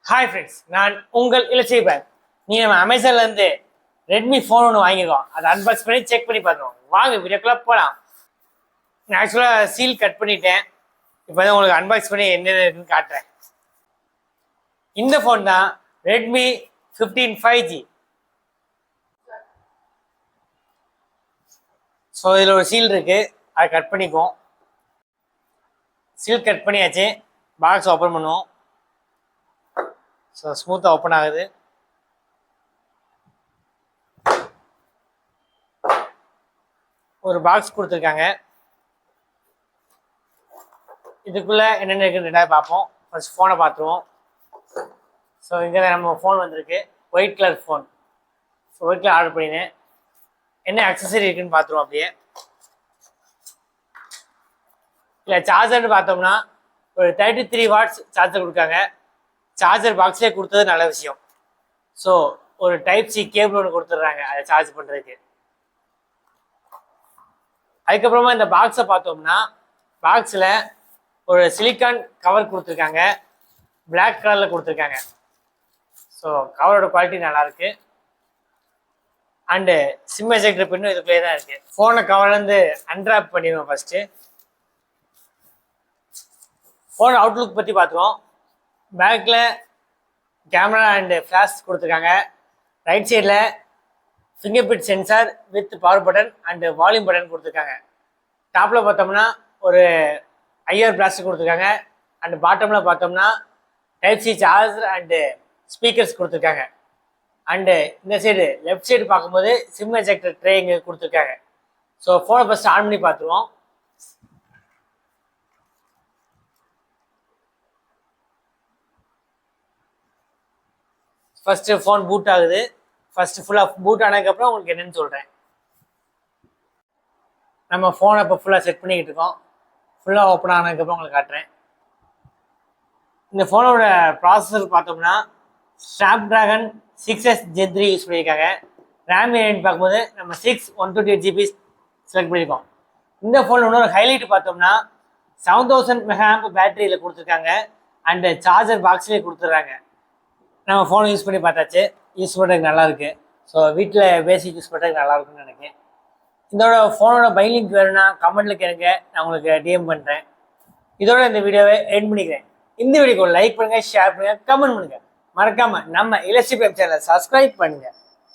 Hi friends, நான் உங்கள் இலச்சைபர். நீ நம்ம அமேசான்லேருந்து ரெட்மி ஃபோன் ஒன்று வாங்கியிருக்கோம். அதை அன்பாக்ஸ் பண்ணி செக் பண்ணி பார்க்கணும். வாங்க வீடியோக்குள்ளே போகலாம். நான் ஆக்சுவலாக சீல் கட் பண்ணிட்டேன். இப்போ தான் உங்களுக்கு அன்பாக்ஸ் பண்ணி என்னென்ன இருக்குன்னு காட்டுறேன். இந்த ஃபோன் தான் ரெட்மி 15 5G. ஸோ இதில் ஒரு சீல் இருக்குது, அதை கட் பண்ணிக்குவோம். சீல் கட் பண்ணியாச்சு. பாக்ஸ் ஓப்பன் பண்ணுவோம். ஸோ ஸ்மூத்தாக ஓப்பன் ஆகுது. ஒரு பாக்ஸ் கொடுத்துருக்காங்க. இதுக்குள்ளே என்னென்ன இருக்குன்னு ரெண்டாவது பார்ப்போம். ஃபர்ஸ்ட் ஃபோனை பார்த்துருவோம். ஸோ இங்கே நம்ம ஃபோன் வந்திருக்கு, white colour phone. So white colour order பண்ணினேன். என்ன அக்சசரி இருக்குன்னு பார்த்துருவோம். அப்படியே இல்லை சார்ஜர்னு பார்த்தோம்னா ஒரு 33 வாட்ஸ் சார்ஜர் கொடுக்காங்க. சார்ஜர் பாக்ஸ்லேயே கொடுத்தது நல்ல விஷயம். ஸோ ஒரு டைப் சி கேபிள் ஒன்று கொடுத்துட்றாங்க அதை சார்ஜ் பண்ணுறதுக்கு. அதுக்கப்புறமா இந்த பாக்ஸை பார்த்தோம்னா பாக்ஸில் ஒரு சிலிக்கான் கவர் கொடுத்துருக்காங்க, பிளாக் கலரில் கொடுத்துருக்காங்க. ஸோ கவரோட குவாலிட்டி நல்லாயிருக்கு. அண்டு சிம் எஜெக்டர் பின்னும் இதுக்குள்ளே தான் இருக்குது. ஃபோனை கவர்லேருந்து அன்ராப் பண்ணிடுவோம். ஃபஸ்ட்டு ஃபோன் அவுட்லுக் பற்றி பார்த்துருவோம். பேக்கில் கேமரா அண்டு ஃப்ளாஷ் கொடுத்துருக்காங்க. ரைட் சைடில் finger print sensor with power button and volume button கொடுத்துருக்காங்க. டாப்பில் பார்த்தோம்னா ஒரு ஐஆர் பிளாஸ்டர் கொடுத்துருக்காங்க. அண்டு பாட்டமில் பார்த்தோம்னா type C charger and speakers கொடுத்துருக்காங்க. அண்டு இந்த சைடு லெஃப்ட் சைடு பார்க்கும்போது சிம் எஜெக்டர் ட்ரே இங்கே கொடுத்துருக்காங்க. ஸோ ஃபோனை ஃபஸ்ட்டு ஆன் பண்ணி பார்த்துருவோம். ஃபஸ்ட்டு ஃபோன் பூட் ஆகுது. ஃபஸ்ட்டு ஃபுல்லாக பூட் ஆனதுக்கப்புறம் உங்களுக்கு என்னென்னு சொல்கிறேன். நம்ம ஃபோனை இப்போ ஃபுல்லாக செட் பண்ணிக்கிட்டு இருக்கோம். ஃபுல்லாக ஓப்பன் ஆனதுக்கப்புறம் உங்களுக்கு காட்டுறேன். இந்த ஃபோனோட ப்ராசஸர் பார்த்தோம்னா ஸ்னாப்ட்ராகன் 6S Gen 3 யூஸ் பண்ணியிருக்காங்க. ரேம் என்னன்னு பார்க்கும்போது நம்ம 6/128 GB செலக்ட் பண்ணியிருக்கோம். இந்த ஃபோனில் இன்னொரு ஹைலைட் பார்த்தோம்னா 7000 mAh பேட்டரியில் கொடுத்துருக்காங்க. அண்டு சார்ஜர் பாக்ஸ்லேயே கொடுத்துட்றாங்க. நம்ம ஃபோனை யூஸ் பண்ணி பார்த்தாச்சு. யூஸ் பண்ணுறதுக்கு நல்லாயிருக்கு. ஸோ வீட்டில் பேசிக் யூஸ் பண்ணுறதுக்கு நல்லாயிருக்குன்னு நினைக்கிறேன். இதோட ஃபோனோட பை லிங்க் வேணும்னா கமெண்ட்டில் கேளுங்க, நான் உங்களுக்கு டிஎம் பண்ணுறேன். இதோட இந்த வீடியோவை எண்ட் பண்ணிக்கிறேன். இந்த வீடியோக்கு லைக் பண்ணுங்கள், ஷேர் பண்ணுங்கள், கமெண்ட் பண்ணுங்கள். மறக்காமல் நம்ம இலஸ்ட்ரி சேனலை சப்ஸ்கிரைப் பண்ணுங்கள்.